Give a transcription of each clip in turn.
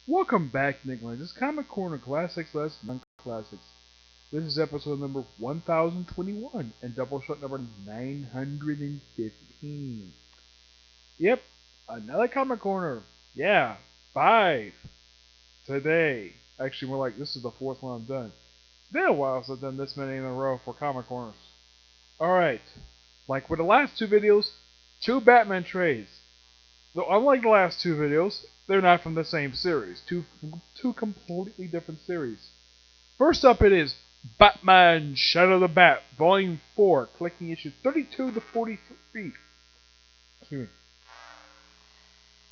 Welcome back, Nicholas. This is Comic Corner Classics less non-classics. This is episode number 1021 and Doubleshot number 915. Yep, another Comic Corner. Yeah, 5 today. Actually, more like this is the 4th one I've done. It's been a while since I've done this many in a row for Comic Corners. Alright, like with the last 2 videos, 2 Batman trades. Though unlike the last 2 videos, they're not from the same series. Two completely different series. First up it is Batman Shadow the Bat, Volume 4, collecting issues 32 to 43. Excuse me.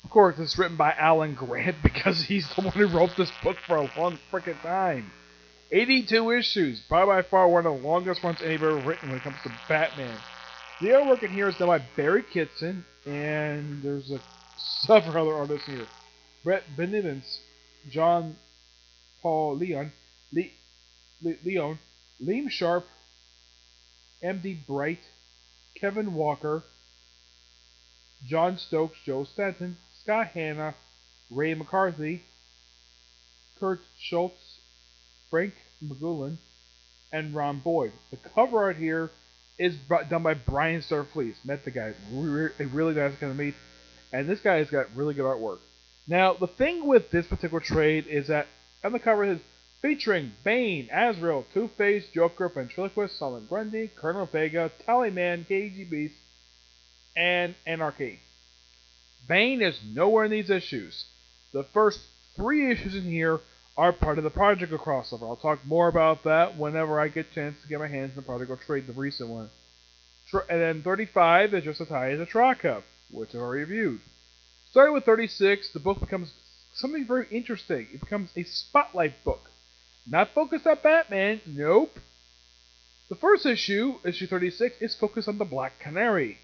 Of course, it's written by Alan Grant because he's the one who wrote this book for a long frickin' time. 82 issues, probably by far one of the longest ones anybody ever written when it comes to Batman. The artwork in here is done by Barry Kitson, and there's several other artists here. Brett Benitez, John Paul Leon, Liam Sharp, M.D. Bright, Kevin Walker, John Stokes, Joe Stanton, Scott Hanna, Ray McCarthy, Kurt Schultz, Frank McGoulin, and Ron Boyd. The cover art here is done by Brian Starfleet. Met the guy. Really nice guy to meet. And this guy has got really good artwork. Now, the thing with this particular trade is that on the cover it is featuring Bane, Azrael, Two-Face, Joker, Ventriloquist, Solomon Grundy, Colonel Vega, Tallyman, KG Beast, and Anarchy. Bane is nowhere in these issues. The first 3 issues in here are part of the Prodigal crossover. I'll talk more about that whenever I get a chance to get my hands on the Prodigal trade, the recent one. And then 35 is just as high as a Tra-Cup, which I've already reviewed. Starting with 36, the book becomes something very interesting. It becomes a spotlight book. Not focused on Batman, nope. The first issue, issue 36, is focused on the Black Canary,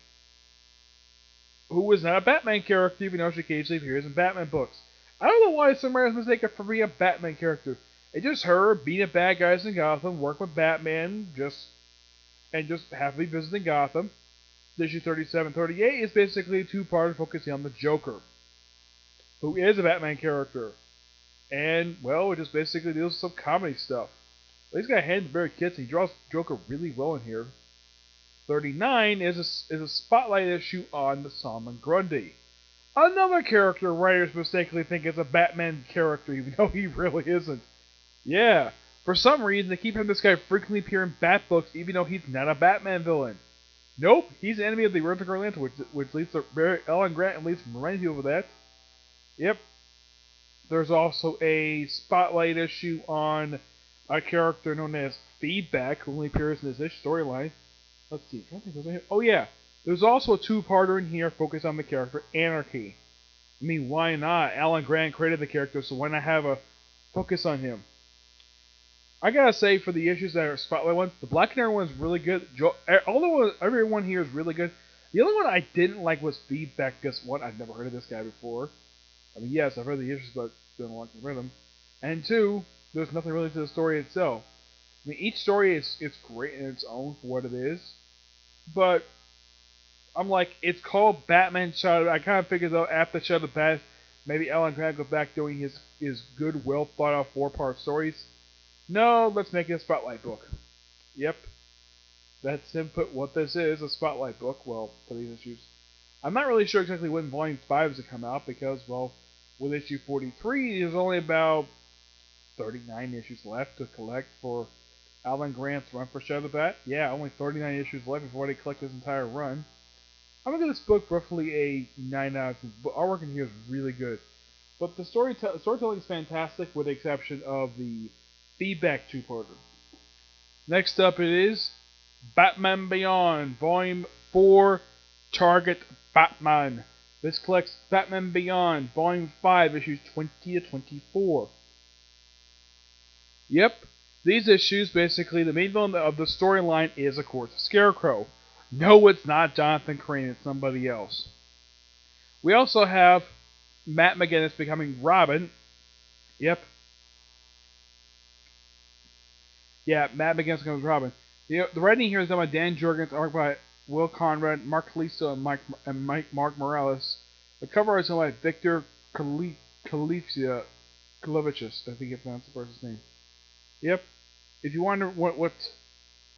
who is not a Batman character, even though she occasionally appears in Batman books. I don't know why some writers mistake her for being a Batman character. It's just her beating up bad guys in Gotham, working with Batman, just happily visiting Gotham. Issue 37-38 is basically a 2-part focusing on the Joker, who is a Batman character. And, well, it just basically deals with some comedy stuff. He's got hands very Kitson. He draws Joker really well in here. 39 is a spotlight issue on the Solomon Grundy. Another character writers mistakenly think is a Batman character, even though he really isn't. Yeah, for some reason they keep having this guy frequently appear in Bat books, even though he's not a Batman villain. Nope, he's an enemy of the original Green Lantern, which leads to Alan Grant and leads to reminding you of that. Yep. There's also a spotlight issue on a character known as Feedback, who only appears in this storyline. Let's see. Oh yeah, there's also a 2-parter in here focused on the character Anarchy. I mean, why not? Alan Grant created the character, so why not have a focus on him? I gotta say, for the issues that are spotlight ones, the Black Canary one is really good. Although everyone here is really good, the only one I didn't like was Feedback. Guess what? I've never heard of this guy before. I mean, yes, I've heard the issues, but don't like the rhythm. And 2, there's nothing really to the story itself. I mean, each story is great in its own for what it is, but I'm like, it's called Batman Shadow. I kind of figured though after Shadow the Bat, maybe Alan Grant go back doing his good, well thought out 4-part stories. No, let's make it a spotlight book. Yep. That's simply what this is, a spotlight book, well, for these issues. I'm not really sure exactly when Volume 5 is to come out, because, well, with issue 43, there's only about 39 issues left to collect for Alan Grant's run for Shadow the Bat. Yeah, only 39 issues left before they collect his entire run. I'm going to give this book roughly a 9 out of 10. But artwork in here is really good. But the storytelling is fantastic, with the exception of the Feedback 2-parter. Next up it is Batman Beyond, Volume 4, Target Batman. This collects Batman Beyond, Volume 5, issues 20 to 24. Yep, these issues, basically, the main villain of the storyline is, of course, Scarecrow. No, it's not Jonathan Crane, it's somebody else. We also have Matt McGinnis becoming Robin. Yep. Yeah, Matt McGinnis becomes Robin. The writing here is done by Dan Jurgens, art by Will Conrad, Mark Listo, and Mark Morales. The cover is done by Victor Califia. Glovicius, I think you pronounce the person's name. Yep. If you wonder what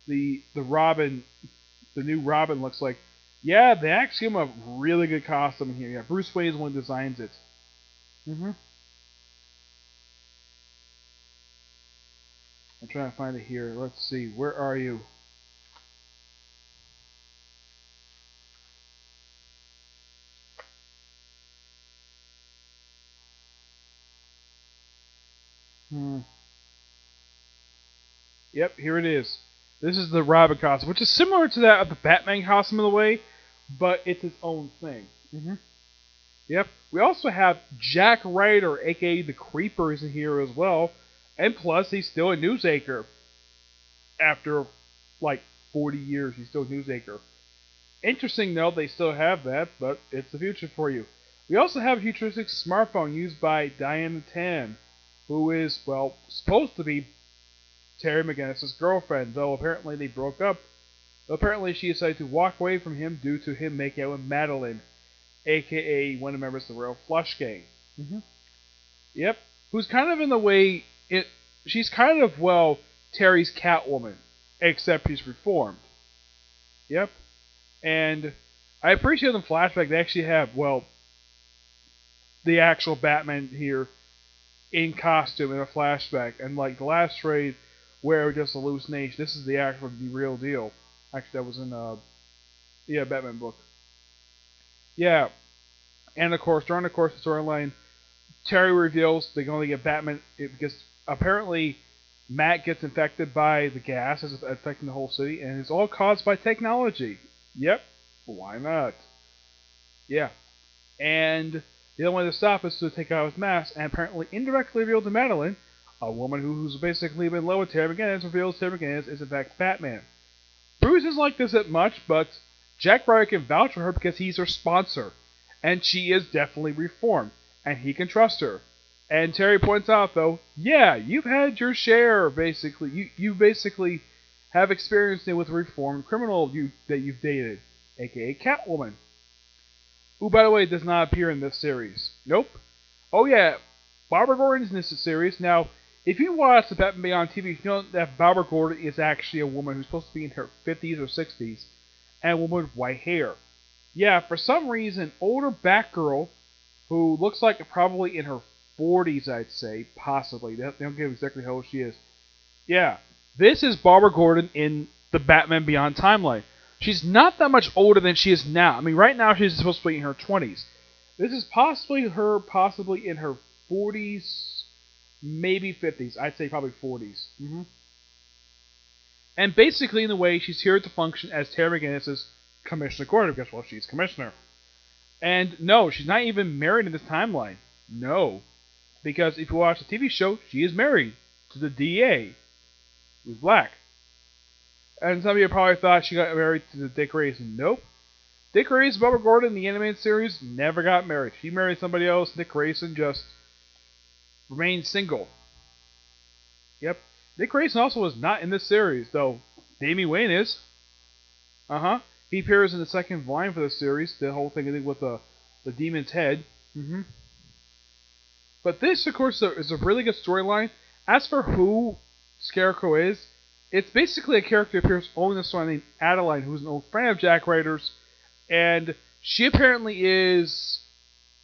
the Robin, the new Robin looks like, yeah, they actually have a really good costume in here. Yeah, Bruce Wayne is the one who designs it. Mm-hmm. I'm trying to find it here. Let's see. Where are you? Hmm. Yep, here it is. This is the Robin costume, which is similar to that of the Batman costume in a way, but it's its own thing. Mm-hmm. Yep. We also have Jack Ryder, aka the Creeper, is in here as well, and plus he's still a newsacre. After like 40 years, he's still a newsacre. Interesting though, they still have that, but it's the future for you. We also have a futuristic smartphone used by Diana Tan, who is, well, supposed to be Terry McGinnis' girlfriend, though apparently they broke up. Apparently she decided to walk away from him due to him making out with Madeline, aka one of the members of the Royal Flush Gang. Mm-hmm. Yep. Who's kind of in the way, she's kind of, well, Terry's Catwoman, except she's reformed. Yep. And I appreciate in the flashback they actually have, well, the actual Batman here in costume in a flashback. And like the last trade where it was just a hallucination, this is the actual, the real deal. Actually, that was in Batman book. Yeah. And of course, during the course of the storyline, Terry reveals they're going to get Batman because apparently Matt gets infected by the gas that's affecting the whole city, and it's all caused by technology. Yep, why not? Yeah. And the only way to stop is to take out his mask, and apparently indirectly reveal to Madeline, a woman who's basically been low with Terry McGinnis, reveals Terry McGinnis is in fact Batman. Bruce isn't like this that much, but Jack Ryder can vouch for her because he's her sponsor, and she is definitely reformed, and he can trust her. And Terry points out, though, yeah, you've had your share, basically. You basically have experienced it with a reformed criminal that you've dated, aka Catwoman. Who, by the way, does not appear in this series. Nope. Oh, yeah, Barbara Gordon's in this series. Now, if you watch the Batman Beyond TV, you know that Barbara Gordon is actually a woman who's supposed to be in her 50s or 60s, and a woman with white hair. Yeah, for some reason, older Batgirl, who looks like probably in her 40s, I'd say, possibly. They don't give exactly how old she is. Yeah, this is Barbara Gordon in the Batman Beyond timeline. She's not that much older than she is now. I mean, right now she's supposed to be in her 20s. This is possibly her, possibly in her 40s, maybe 50s. I'd say probably 40s. Mm-hmm. And basically, in a way, she's here to function as Terry McGinnis' Commissioner Gordon, because, well, she's Commissioner. And no, she's not even married in this timeline. No. Because if you watch the TV show, she is married to the DA, who's black. And some of you probably thought she got married to the Dick Grayson. Nope. Dick Grayson, Barbara Gordon in the animated series, never got married. She married somebody else. Dick Grayson just remained single. Yep. Dick Grayson also was not in this series, though Damian Wayne is. Uh-huh. He appears in the second volume for this series, the whole thing I think with the demon's head. Mm-hmm. But this, of course, is a really good storyline. As for who Scarecrow is, it's basically a character who appears only in the story named Adeline, who's an old friend of Jack Ryder's, and she apparently is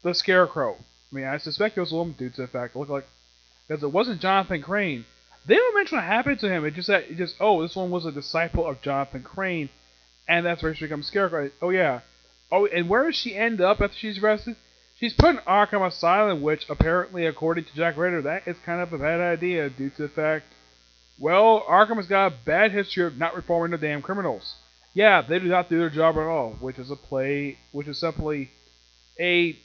the Scarecrow. I mean, I suspect it was a woman due to the fact it looked like, because it wasn't Jonathan Crane. They don't mention what happened to him. It just this one was a disciple of Jonathan Crane, and that's where she becomes Scarecrow. Oh yeah. Oh, and where does she end up after she's arrested? She's put in Arkham Asylum, which apparently, according to Jack Ryder, that is kind of a bad idea due to the fact, well, Arkham has got a bad history of not reforming the damn criminals. Yeah, they do not do their job at all, which is simply a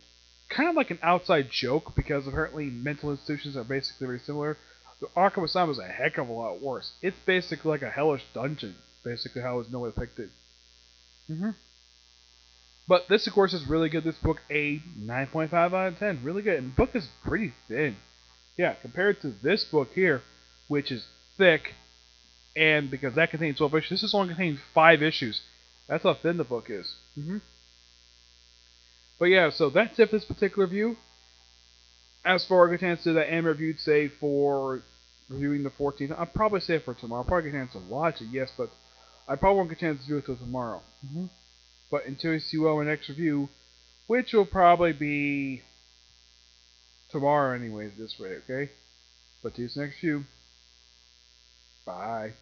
kind of like an outside joke because apparently mental institutions are basically very similar. The Arkham Asylum is a heck of a lot worse. It's basically like a hellish dungeon, basically how it's normally depicted. Mm-hmm. But this, of course, is really good. This book, a 9.5 out of 10. Really good. And the book is pretty thin. Yeah, compared to this book here, which is thick, and because that contains 12 issues, this only contains 5 issues. That's how thin the book is. Mm-hmm. But yeah, so that's it for this particular review. As far as I get a chance to do that anime review, say for reviewing the 14th, I'll probably say it for tomorrow. I'll probably get a chance to watch it, yes, but I probably won't get a chance to do it till tomorrow. But until you see my next review, which will probably be tomorrow anyways, this way, okay? But to this next review, bye.